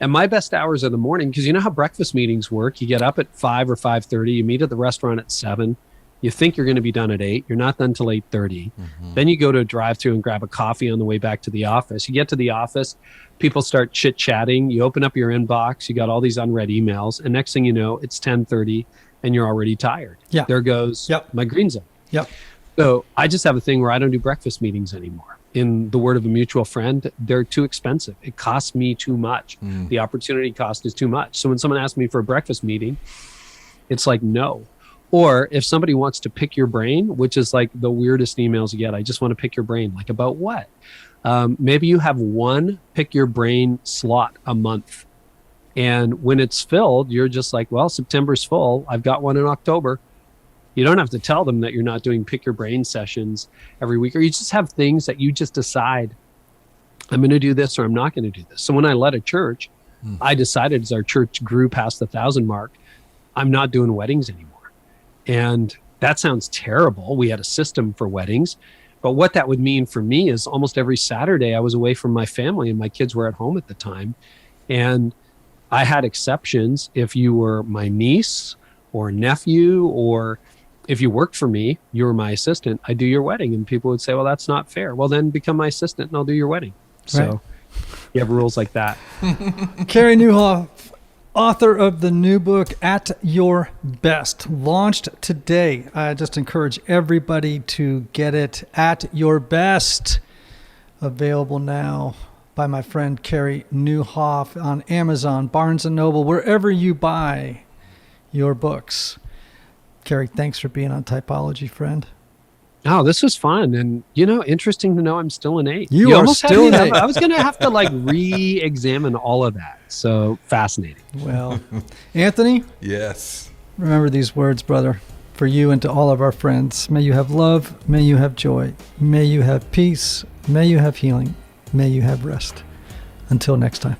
and my best hours are the morning, because you know how breakfast meetings work. You get up at 5 or 5:30, you meet at the restaurant at 7. You think you're going to be done at 8. You're not done till 8:30. Then you go to a drive-thru and grab a coffee on the way back to the office. You get to the office, people start chit-chatting. You open up your inbox. You got all these unread emails. And next thing you know, it's 10:30 and you're already tired. Yeah. There goes my green zone. Yep. So I just have a thing where I don't do breakfast meetings anymore. In the word of a mutual friend, they're too expensive. It costs me too much. The opportunity cost is too much. So when someone asks me for a breakfast meeting, it's like, no. Or if somebody wants to pick your brain, which is like the weirdest emails you get, I just want to pick your brain. Like about what? Maybe you have one pick your brain slot a month. And when it's filled, you're just like, well, September's full. I've got one in October. You don't have to tell them that you're not doing pick your brain sessions every week, or you just have things that you just decide, I'm going to do this or I'm not going to do this. So when I led a church, I decided as our church grew past the 1,000 mark, I'm not doing weddings anymore. And that sounds terrible. We had a system for weddings, but what that would mean for me is almost every Saturday I was away from my family and my kids were at home at the time. And I had exceptions. If you were my niece or nephew, or if you worked for me, you were my assistant, I do your wedding. And people would say, well, that's not fair. Well, then become my assistant and I'll do your wedding. So you have rules like that. Carey Nieuwhof, author of the new book, At Your Best, launched today. I just encourage everybody to get it. At Your Best, available now by my friend Carey Nieuwhof on Amazon, Barnes & Noble, wherever you buy your books. Carey, thanks for being on Typology, friend. Oh, this was fun. And, interesting to know I'm still an 8. You are almost still an 8. I was going to have to re-examine all of that. So fascinating. Well, Anthony? Yes. Remember these words, brother, for you and to all of our friends. May you have love. May you have joy. May you have peace. May you have healing. May you have rest. Until next time.